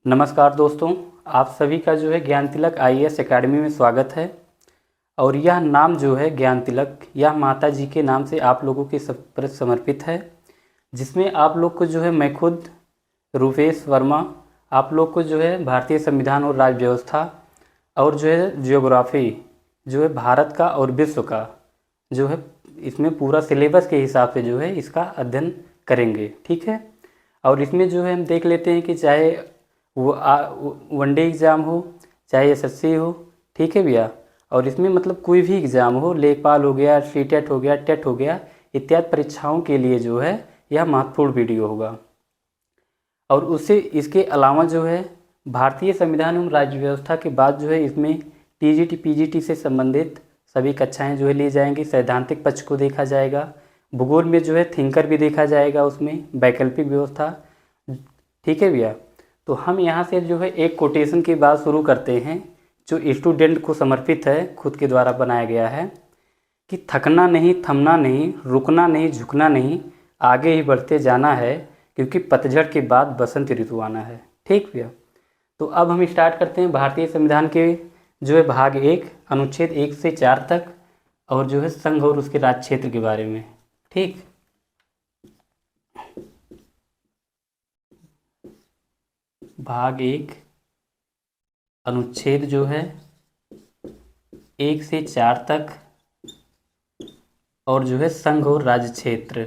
नमस्कार दोस्तों, आप सभी का जो है ज्ञान तिलक आईएएस एकेडमी में स्वागत है। और यह नाम जो है ज्ञान तिलक, यह माता जी के नाम से आप लोगों के सब पर समर्पित है, जिसमें आप लोग को जो है मैं खुद रूपेश वर्मा आप लोग को जो है भारतीय संविधान और राज्य व्यवस्था और जो है जियोग्राफी जो है भारत का और विश्व का जो है इसमें पूरा सिलेबस के हिसाब से जो है इसका अध्ययन करेंगे। ठीक है। और इसमें जो है हम देख लेते हैं कि चाहे वो वनडे एग्ज़ाम हो, चाहे एसएससी हो, ठीक है भैया। और इसमें मतलब कोई भी एग्ज़ाम हो, लेखपाल हो गया, सीटेट हो गया, टेट हो गया, इत्यादि परीक्षाओं के लिए जो है यह महत्वपूर्ण वीडियो होगा। और उससे इसके अलावा जो है भारतीय संविधान एवं राज्य व्यवस्था के बाद जो है इसमें टीजीटी पीजीटी से संबंधित सभी कक्षाएं जो है ली जाएंगी। सैद्धांतिक पक्ष को देखा जाएगा, भूगोल में जो है थिंकर भी देखा जाएगा, उसमें वैकल्पिक व्यवस्था। ठीक है भैया। तो हम यहाँ से जो है एक कोटेशन की बात शुरू करते हैं जो स्टूडेंट को समर्पित है, खुद के द्वारा बनाया गया है कि थकना नहीं, थमना नहीं, रुकना नहीं, झुकना नहीं, आगे ही बढ़ते जाना है, क्योंकि पतझड़ के बाद बसंत ऋतु आना है। ठीक भैया। तो अब हम स्टार्ट करते हैं भारतीय संविधान के जो है भाग 1 अनुच्छेद 1 से 4 तक, और जो है संघ और उसके राज्य क्षेत्र के बारे में। ठीक। भाग 1 अनुच्छेद जो है 1 से 4 तक, और जो है संघ और राज्य क्षेत्र,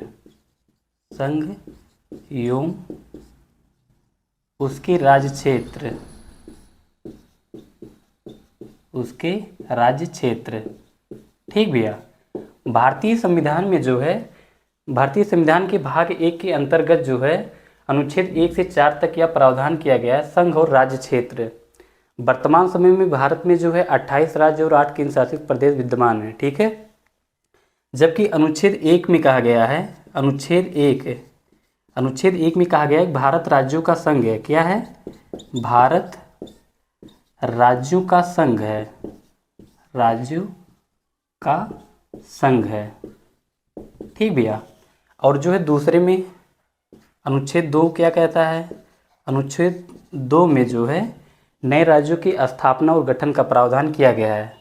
संघ एवं उसके राज्य क्षेत्र, उसके राज्य क्षेत्र। ठीक भैया। भारतीय संविधान में जो है भारतीय संविधान के भाग 1 के अंतर्गत जो है अनुच्छेद 1 से 4 तक यह प्रावधान किया गया है संघ और राज्य क्षेत्र। वर्तमान समय में भारत में जो है 28 राज्य और 8 केंद्र शासित प्रदेश विद्यमान है। ठीक है। जबकि अनुच्छेद 1 में कहा गया है, अनुच्छेद 1 में कहा गया है भारत राज्यों का संघ है। क्या है? भारत राज्यों का संघ है, राज्यों का संघ है। ठीक भैया। और जो है दूसरे में अनुच्छेद 2 क्या कहता है? अनुच्छेद 2 में जो है नए राज्यों की स्थापना और गठन का प्रावधान किया गया है।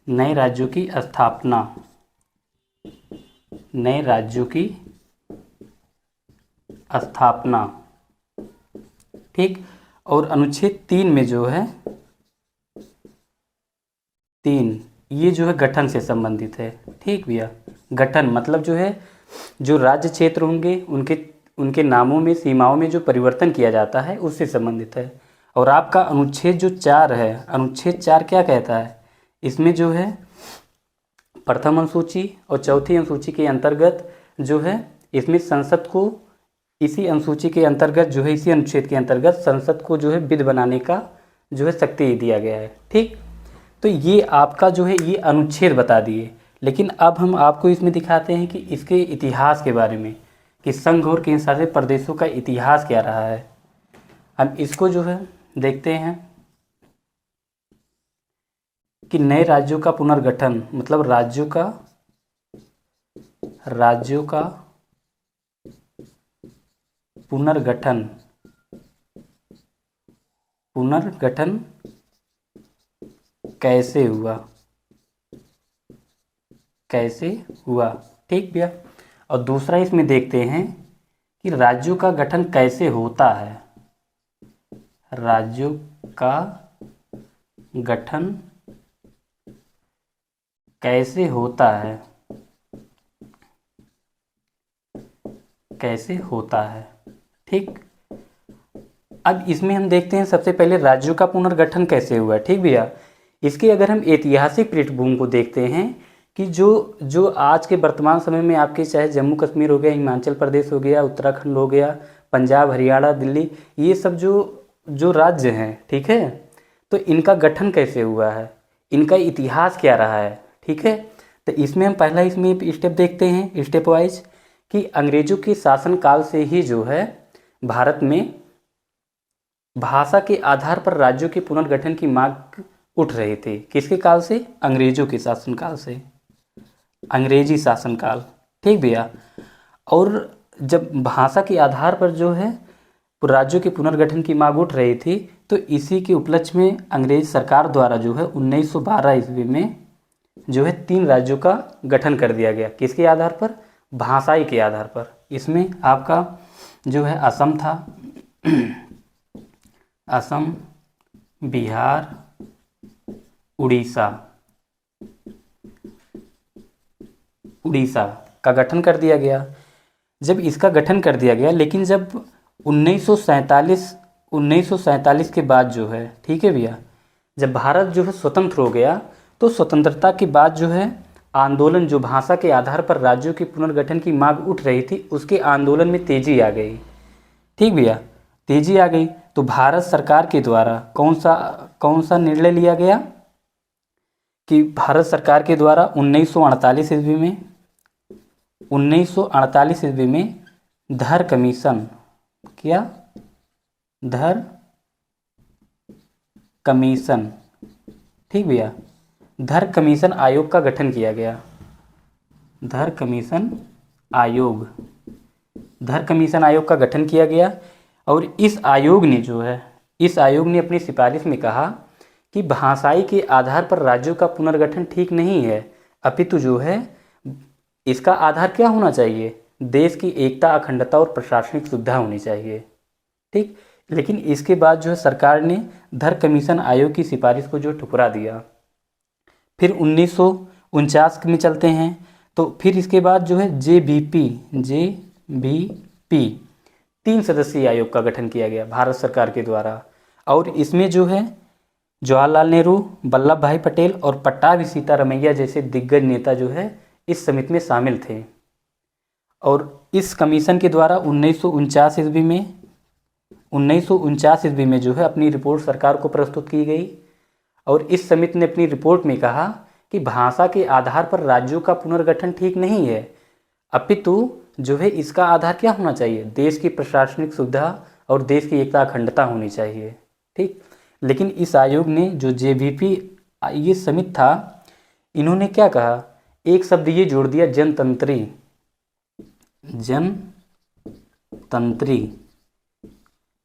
नए राज्यों की स्थापना, नए राज्यों की स्थापना। ठीक। और अनुच्छेद 3 में जो है 3 ये जो है गठन से संबंधित है। ठीक भैया। गठन मतलब जो है जो राज्य क्षेत्र होंगे उनके नामों में, सीमाओं में जो परिवर्तन किया जाता है उससे संबंधित है। और आपका अनुच्छेद जो 4 है, अनुच्छेद 4 क्या कहता है? इसमें जो है प्रथम अनुसूची और चौथी अनुसूची के अंतर्गत जो है इसमें संसद को इसी अनुसूची के अंतर्गत जो है इसी अनुच्छेद के अंतर्गत संसद को जो है विध बनाने का जो है शक्ति दिया गया है। ठीक। तो ये आपका जो है ये अनुच्छेद बता दिए। लेकिन अब हम आपको इसमें दिखाते हैं कि इसके इतिहास के बारे में, कि संघ और केंद्र शासित प्रदेशों का इतिहास क्या रहा है। हम इसको जो है देखते हैं कि नए राज्यों का पुनर्गठन मतलब राज्यों का पुनर्गठन कैसे हुआ। ठीक भैया। और दूसरा इसमें देखते हैं कि राज्यों का गठन कैसे होता है। राज्यों का गठन कैसे होता है, कैसे होता है। ठीक। अब इसमें हम देखते हैं सबसे पहले राज्यों का पुनर्गठन कैसे हुआ। ठीक भैया। इसके अगर हम ऐतिहासिक पृष्ठभूमि को देखते हैं कि जो आज के वर्तमान समय में आपके चाहे जम्मू कश्मीर हो गया, हिमाचल प्रदेश हो गया, उत्तराखंड हो गया, पंजाब, हरियाणा, दिल्ली, ये सब जो राज्य हैं, ठीक है, तो इनका गठन कैसे हुआ है, इनका इतिहास क्या रहा है। ठीक है। तो इसमें हम पहला इसमें स्टेप देखते हैं स्टेप वाइज कि अंग्रेजों के शासनकाल से ही जो है भारत में भाषा के आधार पर राज्यों के पुनर्गठन की मांग उठ रही थी। किसके काल से? अंग्रेजों के शासनकाल से, अंग्रेजी शासनकाल। ठीक भैया। और जब भाषा के आधार पर जो है राज्यों के पुनर्गठन की मांग उठ रही थी, तो इसी के उपलक्ष्य में अंग्रेज सरकार द्वारा जो है 1912 ईस्वी में जो है 3 राज्यों का गठन कर दिया गया। किसके आधार पर? भाषाई के आधार पर। इसमें आपका जो है असम था, असम, बिहार, उड़ीसा का गठन कर दिया गया। जब इसका गठन कर दिया गया, लेकिन जब 1947 के बाद जो है, ठीक है भैया, जब भारत जो है स्वतंत्र हो गया, तो स्वतंत्रता के बाद जो है आंदोलन, जो भाषा के आधार पर राज्यों के पुनर्गठन की मांग उठ रही थी, उसके आंदोलन में तेजी आ गई। ठीक भैया, तेजी आ गई तो भारत सरकार के द्वारा कौन सा निर्णय लिया गया कि भारत सरकार के द्वारा 1948 ईस्वी में धर कमीशन, क्या धर कमीशन, ठीक भैया, धर कमीशन आयोग का गठन किया गया। धर कमीशन आयोग का गठन किया गया। और इस आयोग ने अपनी सिफारिश में कहा कि भाषाई के आधार पर राज्यों का पुनर्गठन ठीक नहीं है, अपितु जो है इसका आधार क्या होना चाहिए? देश की एकता, अखंडता और प्रशासनिक सुविधा होनी चाहिए। ठीक, लेकिन इसके बाद जो है सरकार ने धर कमीशन आयोग की सिफारिश को जो ठुकरा दिया। फिर 1949 में चलते हैं, तो फिर इसके बाद जो है JBP 3 सदस्यीय आयोग का गठन किया गया भारत सरकार के द्वारा। और इसमें जो है जवाहरलाल नेहरू, वल्लभ भाई पटेल और पट्टाभी सीतारमैया जैसे दिग्गज नेता जो है इस समिति में शामिल थे। और इस कमीशन के द्वारा 1949 ईस्वी में जो है अपनी रिपोर्ट सरकार को प्रस्तुत की गई। और इस समिति ने अपनी रिपोर्ट में कहा कि भाषा के आधार पर राज्यों का पुनर्गठन ठीक नहीं है, अपितु जो है इसका आधार क्या होना चाहिए? देश की प्रशासनिक सुविधा और देश की एकता, अखंडता होनी चाहिए। ठीक, लेकिन इस आयोग ने, जो JBP ये समिति था, इन्होंने क्या कहा? एक शब्द ये जोड़ दिया, जनतंत्री।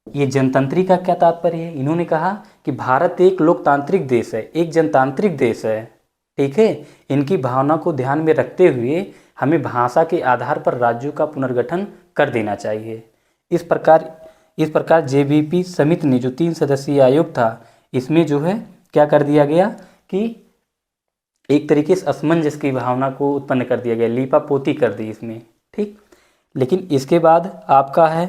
ये जनतंत्री का क्या तात्पर्य है? इन्होंने कहा कि भारत एक लोकतांत्रिक देश है, एक जनतांत्रिक देश है, ठीक है। इनकी भावना को ध्यान में रखते हुए हमें भाषा के आधार पर राज्यों का पुनर्गठन कर देना चाहिए। इस प्रकार JBP समिति ने, जो 3 सदस्यीय आयोग था, इसमें जो है क्या कर दिया गया कि एक तरीके से असमंजस की भावना को उत्पन्न कर दिया गया, लीपापोती कर दी इसमें। ठीक, लेकिन इसके बाद आपका है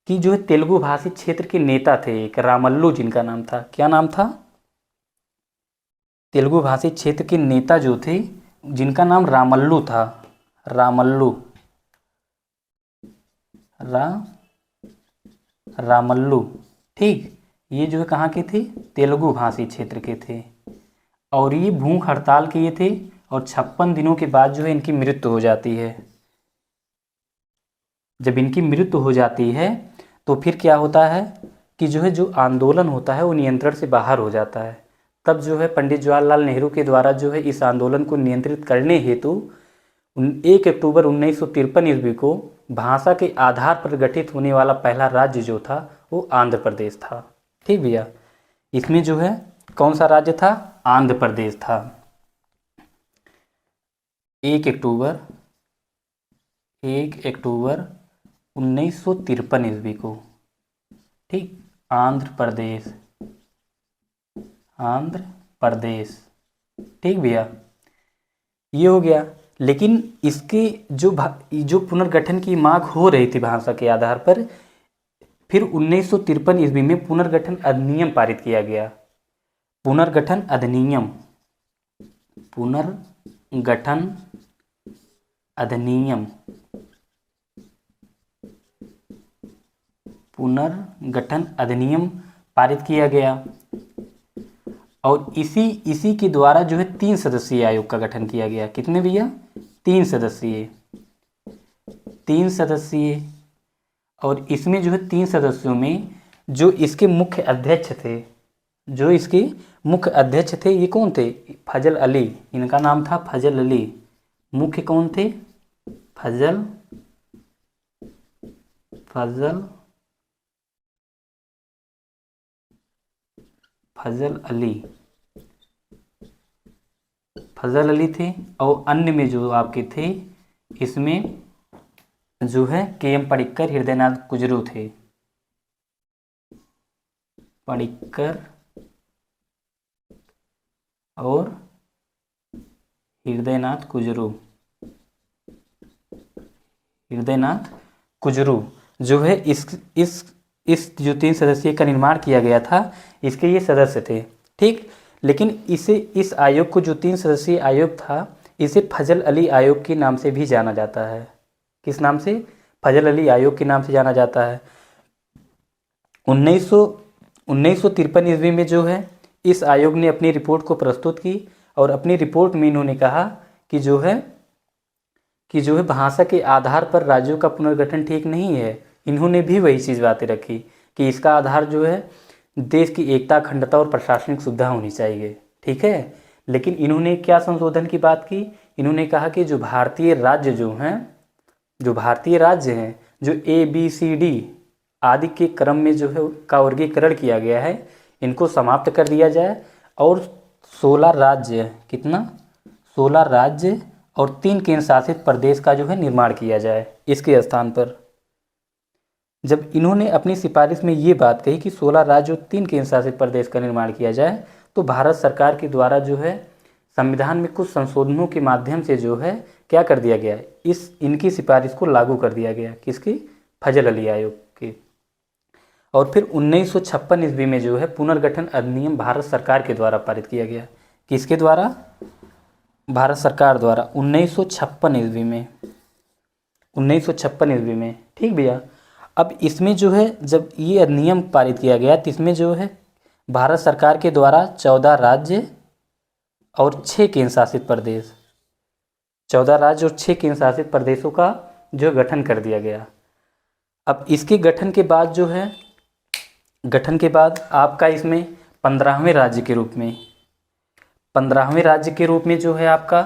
कि जो है तेलुगु भाषी क्षेत्र के नेता थे एक रामल्लू, जिनका नाम था, क्या नाम था? तेलुगु भाषी क्षेत्र के नेता जो थे, जिनका नाम रामल्लू था, रामल्लू। ठीक, ये जो है कहाँ के थे? तेलुगु भाषी क्षेत्र के थे। और ये भूख हड़ताल किए थे और 56 दिनों के बाद जो है इनकी मृत्यु हो जाती है। जब इनकी मृत्यु हो जाती है तो फिर क्या होता है कि जो आंदोलन होता है वो नियंत्रण से बाहर हो जाता है। तब जो है पंडित जवाहरलाल नेहरू के द्वारा जो है इस आंदोलन को नियंत्रित करने हेतु 1 अक्टूबर 1953 ईस्वी को भाषा के आधार पर गठित होने वाला पहला राज्य जो था वो आंध्र प्रदेश था। ठीक भैया, इसमें जो है कौन सा राज्य था? आंध्र प्रदेश था। 1 अक्टूबर 1953 ईस्वी को, ठीक, आंध्र प्रदेश। ठीक भैया, ये हो गया। लेकिन इसके जो पुनर्गठन की मांग हो रही थी भाषा के आधार पर, फिर 1953 ईस्वी में पुनर्गठन अधिनियम पारित किया गया। पुनर्गठन अधिनियम पारित किया गया। और इसी के द्वारा जो है 3 सदस्यीय आयोग का गठन किया गया। कितने भैया? 3 सदस्यीय। और इसमें जो है 3 सदस्यों में जो इसके मुख्य अध्यक्ष थे, ये कौन थे? फजल अली, इनका नाम था फजल अली। मुख्य कौन थे? फजल फजल अली थे। और अन्य में जो आपके थे, इसमें जो है के.एम. पडिक्कर, हृदयनाथ कुजरू थे। पडिक्कर और हृदयनाथ कुजरू जो है इस जो 3 सदस्यीय का निर्माण किया गया था, इसके ये सदस्य थे। ठीक, लेकिन इस आयोग को, जो 3 सदस्यीय आयोग था, इसे फजल अली आयोग के नाम से भी जाना जाता है। किस नाम से? फजल अली आयोग के नाम से जाना जाता है। 1953 ईस्वी में जो है इस आयोग ने अपनी रिपोर्ट को प्रस्तुत की, और अपनी रिपोर्ट में इन्होंने कहा कि जो है भाषा के आधार पर राज्यों का पुनर्गठन ठीक नहीं है। इन्होंने भी वही चीज़ बातें रखी कि इसका आधार जो है देश की एकता, अखंडता और प्रशासनिक सुविधा होनी चाहिए। ठीक है, लेकिन इन्होंने क्या संशोधन की बात की? इन्होंने कहा कि जो भारतीय राज्य हैं, जो ABCD आदि के क्रम में जो है का वर्गीकरण किया गया है, इनको समाप्त कर दिया जाए और 16 राज्य, 16 राज्य और 3 केंद्र शासित प्रदेश का जो है निर्माण किया जाए इसके स्थान पर। जब इन्होंने अपनी सिफारिश में ये बात कही कि 16 राज्य और 3 केंद्र शासित प्रदेश का निर्माण किया जाए, तो भारत सरकार के द्वारा जो है संविधान में कुछ संशोधनों के माध्यम से जो है क्या कर दिया गया, इनकी सिफारिश को लागू कर दिया गया। किसकी? फजल अली आयोग की। और फिर 1956 ईस्वी में जो है पुनर्गठन अधिनियम भारत सरकार के द्वारा पारित किया गया। किसके द्वारा? भारत सरकार द्वारा 1956 ईस्वी में। ठीक भैया, अब इसमें जो है जब ये अधिनियम पारित किया गया, तो इसमें जो है भारत सरकार के द्वारा 14 राज्य और 6 केंद्र शासित प्रदेश, 14 राज्य और 6 केंद्र शासित प्रदेशों का जो गठन कर दिया गया। अब इसके गठन के बाद आपका इसमें 15वें राज्य के रूप में जो है आपका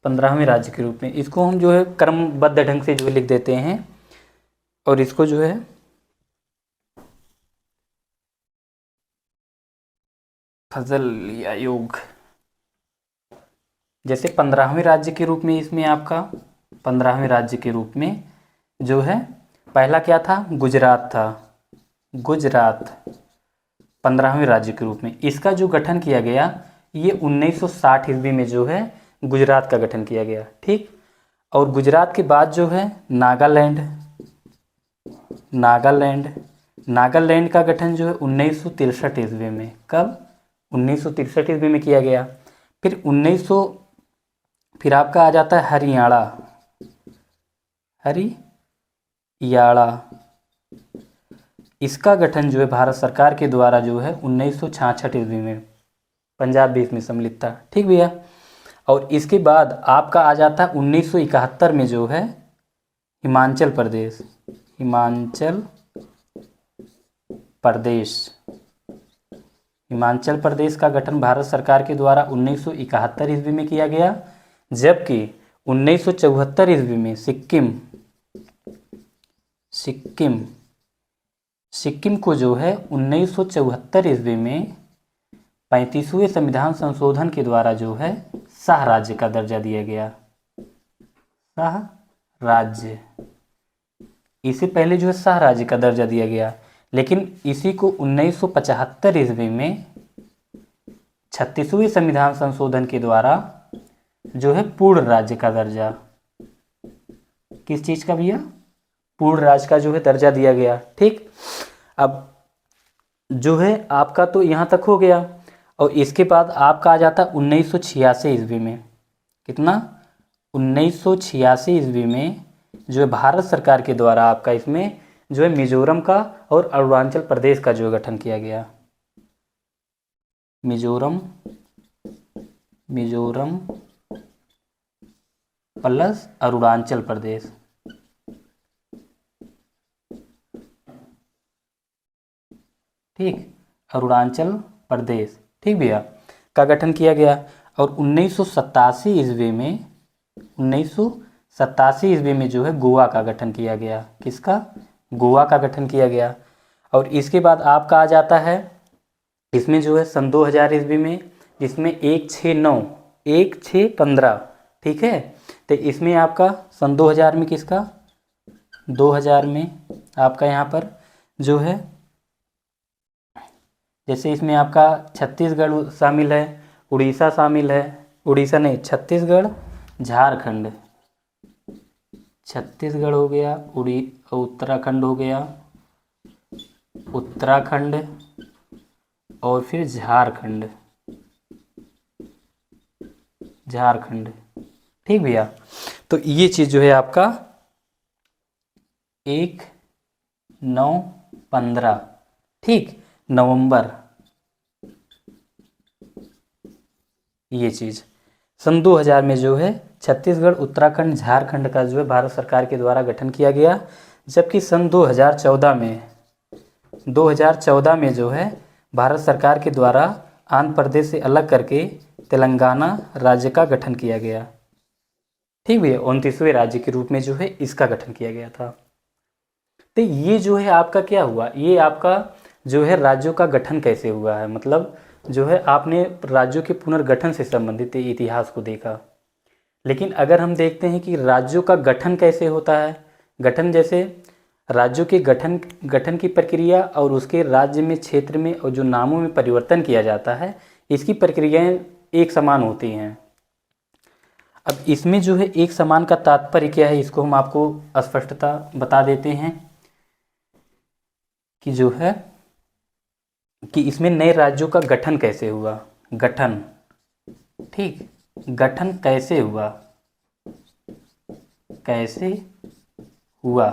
15वें राज्य के रूप में, इसको हम जो है क्रमबद्ध ढंग से जो लिख देते हैं, और इसको जो है फजल अली आयोग, जैसे 15वें राज्य के रूप में, इसमें आपका 15वें राज्य के रूप में जो है पहला क्या था? गुजरात था। गुजरात 15वें राज्य के रूप में, इसका जो गठन किया गया ये 1960 ईस्वी में जो है गुजरात का गठन किया गया। ठीक, और गुजरात के बाद जो है नागालैंड का गठन जो है 1963 ईस्वी में। कब? 1963 ईस्वी में किया गया। फिर आपका आ जाता है हरियाणा। इसका गठन जो है भारत सरकार के द्वारा जो है 1966 ईस्वी में, पंजाब भी इसमें सम्मिलित था। ठीक भैया, और इसके बाद आपका आ जाता है 1971 में जो है हिमाचल प्रदेश का गठन भारत सरकार के द्वारा 1971 ईस्वी में किया गया, जबकि 1974 ईस्वी में सिक्किम को जो है 1974 ईस्वी में 35वें संविधान संशोधन के द्वारा जो है शाह राज्य का दर्जा दिया गया। शाह राज्य, इसे पहले जो है शाह राज्य का दर्जा दिया गया, लेकिन इसी को 1975 ईस्वी में 36वें संविधान संशोधन के द्वारा जो है पूर्ण राज्य का दर्जा, किस चीज़ का भैया? पूर्ण राज्य का जो है दर्जा दिया गया। ठीक, अब जो है आपका तो यहाँ तक हो गया, और इसके बाद आपका आ जाता 1986 ईस्वी में। कितना? 1986 ईस्वी में जो है भारत सरकार के द्वारा आपका इसमें जो है मिजोरम का और अरुणाचल प्रदेश का जो गठन किया गया। मिजोरम प्लस अरुणाचल प्रदेश। ठीक, अरुणाचल प्रदेश, ठीक भैया, का गठन किया गया। और 1987 ईस्वी में जो है गोवा का गठन किया गया। किसका? गोवा का गठन किया गया। और इसके बाद आपका आ जाता है इसमें जो है सन 2000 ईस्वी में, जिसमें 1615, ठीक है। तो इसमें आपका सन 2000 में किसका, 2000 में आपका यहाँ पर जो है, जैसे इसमें आपका छत्तीसगढ़ शामिल है, उड़ीसा शामिल है, उड़ीसा नहीं, छत्तीसगढ़, झारखंड, छत्तीसगढ़ हो गया, उत्तराखंड हो गया, उत्तराखंड, और फिर झारखंड, झारखंड, ठीक भैया। तो ये चीज़ जो है आपका 1915, ठीक, नवंबर, ये चीज़ सन 2000 में जो है छत्तीसगढ़, उत्तराखंड, झारखंड का जो है भारत सरकार के द्वारा गठन किया गया। जबकि सन 2014 में जो है भारत सरकार के द्वारा आंध्र प्रदेश से अलग करके तेलंगाना राज्य का गठन किया गया, ठीक भैया। 29वें राज्य के रूप में जो है इसका गठन किया गया था। तो ये जो है आपका क्या हुआ, ये आपका जो है राज्यों का गठन कैसे हुआ है, मतलब जो है आपने राज्यों के पुनर्गठन से संबंधित इतिहास को देखा। लेकिन अगर हम देखते हैं कि राज्यों का गठन कैसे होता है, गठन जैसे राज्यों के गठन की प्रक्रिया और उसके राज्य में, क्षेत्र में और जो नामों में परिवर्तन किया जाता है, इसकी प्रक्रियाएं एक समान होती हैं। अब इसमें जो है एक समान का तात्पर्य क्या है, इसको हम आपको स्पष्टता बता देते हैं कि जो है कि इसमें नए राज्यों का गठन कैसे हुआ, गठन, ठीक, गठन कैसे हुआ, कैसे हुआ,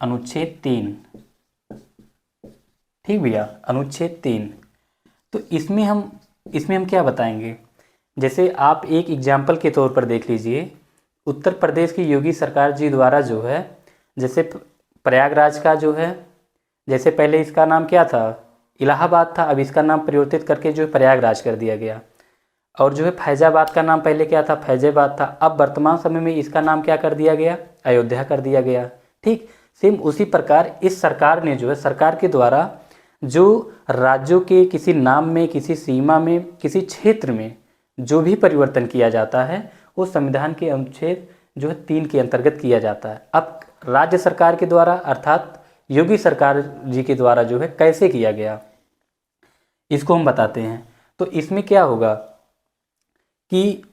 अनुच्छेद 3, ठीक भैया, अनुच्छेद 3। तो इसमें हम क्या बताएंगे, जैसे आप एक एग्जाम्पल के तौर पर देख लीजिए, उत्तर प्रदेश की योगी सरकार जी द्वारा जो है, जैसे प्रयागराज का जो है, जैसे पहले इसका नाम क्या था, इलाहाबाद था, अब इसका नाम परिवर्तित करके जो है प्रयागराज कर दिया गया। और जो है फैजाबाद का नाम पहले क्या था, फैजाबाद था, अब वर्तमान समय में इसका नाम क्या कर दिया गया, अयोध्या कर दिया गया, ठीक। सेम उसी प्रकार इस सरकार ने जो है, सरकार के द्वारा जो राज्यों के किसी नाम में, किसी सीमा में, किसी क्षेत्र में जो भी परिवर्तन किया जाता है, वो संविधान के अनुच्छेद जो है 3 के अंतर्गत किया जाता है। अब राज्य सरकार के द्वारा अर्थात योगी सरकार जी के द्वारा जो है कैसे किया गया, इसको हम बताते हैं। तो इसमें क्या होगा कि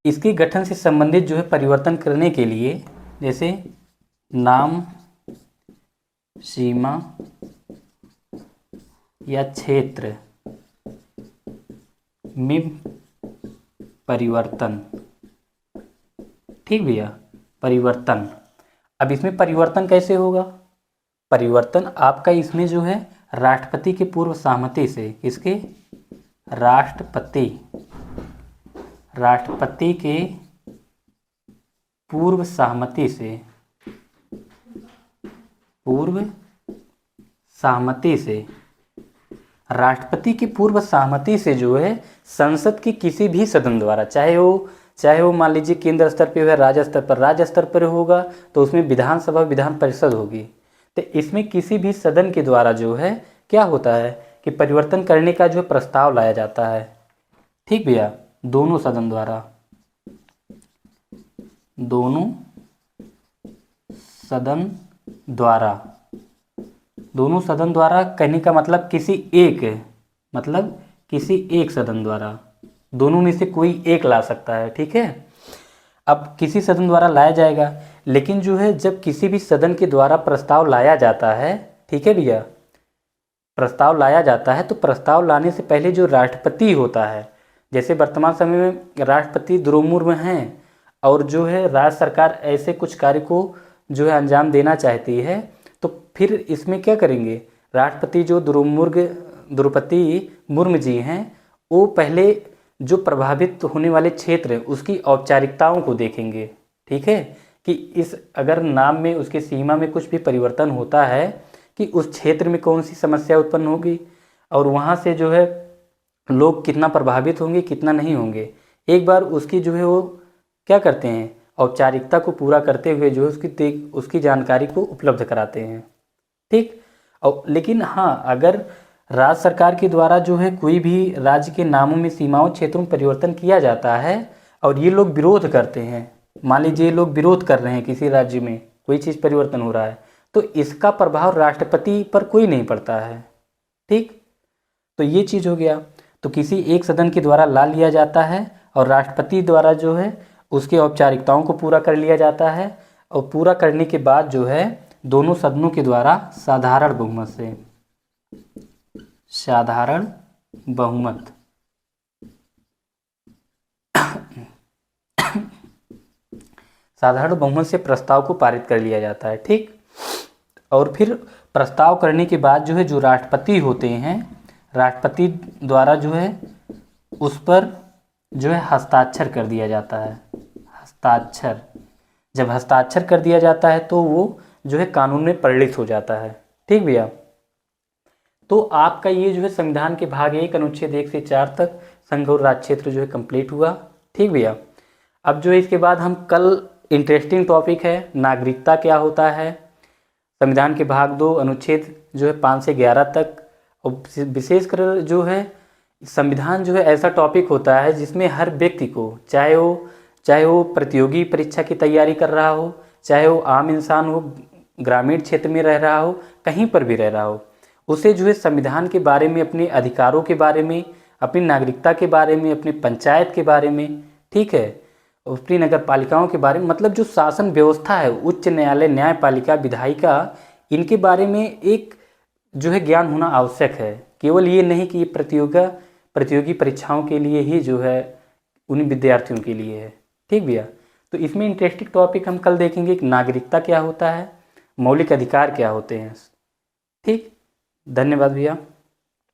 इसके गठन से संबंधित जो है परिवर्तन करने के लिए, जैसे नाम, सीमा या क्षेत्र में परिवर्तन, ठीक भैया, परिवर्तन। अब इसमें परिवर्तन कैसे होगा, परिवर्तन आपका इसमें जो है राष्ट्रपति की पूर्व सहमति से, किसके, राष्ट्रपति के पूर्व सहमति से, राष्ट्रपति की पूर्व सहमति से जो है संसद के किसी भी सदन द्वारा, चाहे वो मान लीजिए केंद्र स्तर पे हो, राज्य स्तर पर होगा तो उसमें विधानसभा, विधान परिषद होगी। तो इसमें किसी भी सदन के द्वारा जो है क्या होता है कि परिवर्तन करने का जो प्रस्ताव लाया जाता है, ठीक भैया, दोनों सदन द्वारा कहने का मतलब किसी एक सदन द्वारा, दोनों में से कोई एक ला सकता है, ठीक है। अब किसी सदन द्वारा लाया जाएगा, लेकिन जो है जब किसी भी सदन के द्वारा प्रस्ताव लाया जाता है, ठीक है भैया, प्रस्ताव लाया जाता है, तो प्रस्ताव लाने से पहले जो राष्ट्रपति होता है, जैसे वर्तमान समय में राष्ट्रपति द्रौपदी मुर्मू हैं, और जो है राज्य सरकार ऐसे कुछ कार्य को जो है अंजाम देना चाहती है, तो फिर इसमें क्या करेंगे, राष्ट्रपति जो द्रौपदी मुर्मू जी हैं, वो पहले जो प्रभावित होने वाले क्षेत्र है उसकी औपचारिकताओं को देखेंगे, ठीक है, कि इस अगर नाम में, उसके सीमा में कुछ भी परिवर्तन होता है, कि उस क्षेत्र में कौन सी समस्या उत्पन्न होगी और वहाँ से जो है लोग कितना प्रभावित होंगे, कितना नहीं होंगे। एक बार उसकी जो है वो क्या करते हैं, औपचारिकता को पूरा करते हुए जो है उसकी जानकारी को उपलब्ध कराते हैं, ठीक। और लेकिन हाँ, अगर राज्य सरकार के द्वारा जो है कोई भी राज्य के नामों में, सीमाओं, क्षेत्रों में परिवर्तन किया जाता है और ये लोग विरोध करते हैं, मान लीजिए ये लोग विरोध कर रहे हैं, किसी राज्य में कोई चीज़ परिवर्तन हो रहा है, तो इसका प्रभाव राष्ट्रपति पर कोई नहीं पड़ता है। ठीक, तो ये चीज़ हो गया। तो किसी एक सदन के द्वारा ला लिया जाता है और राष्ट्रपति द्वारा जो है उसके औपचारिकताओं को पूरा कर लिया जाता है, और पूरा करने के बाद जो है दोनों सदनों के द्वारा साधारण बहुमत से, साधारण बहुमत साधारण बहुमत से प्रस्ताव को पारित कर लिया जाता है। ठीक, और फिर प्रस्ताव करने के बाद जो है जो राष्ट्रपति होते हैं, राष्ट्रपति द्वारा जो है उस पर जो है हस्ताक्षर कर दिया जाता है। हस्ताक्षर, जब हस्ताक्षर कर दिया जाता है तो वो जो है कानून में परिणत हो जाता है। ठीक भैया, तो आपका ये जो है संविधान के भाग 1 अनुच्छेद 1 से 4 तक संघ और राज्य क्षेत्र जो है कंप्लीट हुआ। ठीक भैया, अब जो है इसके बाद हम कल, इंटरेस्टिंग टॉपिक है नागरिकता क्या होता है, संविधान के भाग 2 अनुच्छेद जो है 5 से 11 तक। और विशेषकर जो है संविधान जो है ऐसा टॉपिक होता है जिसमें हर व्यक्ति को, चाहे वो प्रतियोगी परीक्षा की तैयारी कर रहा हो, चाहे वो आम इंसान हो, ग्रामीण क्षेत्र में रह रहा हो, कहीं पर भी रह रहा हो, उसे जो है संविधान के बारे में, अपने अधिकारों के बारे में, अपनी नागरिकता के बारे में, अपनी पंचायत के बारे में, ठीक है, अपनी नगर पालिकाओं के बारे में, मतलब जो शासन व्यवस्था है, उच्च न्यायालय, न्यायपालिका, विधायिका, इनके बारे में एक जो है ज्ञान होना आवश्यक है। केवल ये नहीं कि ये प्रतियोगी परीक्षाओं के लिए ही जो है उन विद्यार्थियों के लिए है। ठीक भैया, तो इसमें इंटरेस्टिंग टॉपिक हम कल देखेंगे कि नागरिकता क्या होता है, मौलिक अधिकार क्या होते हैं। ठीक, धन्यवाद भैया।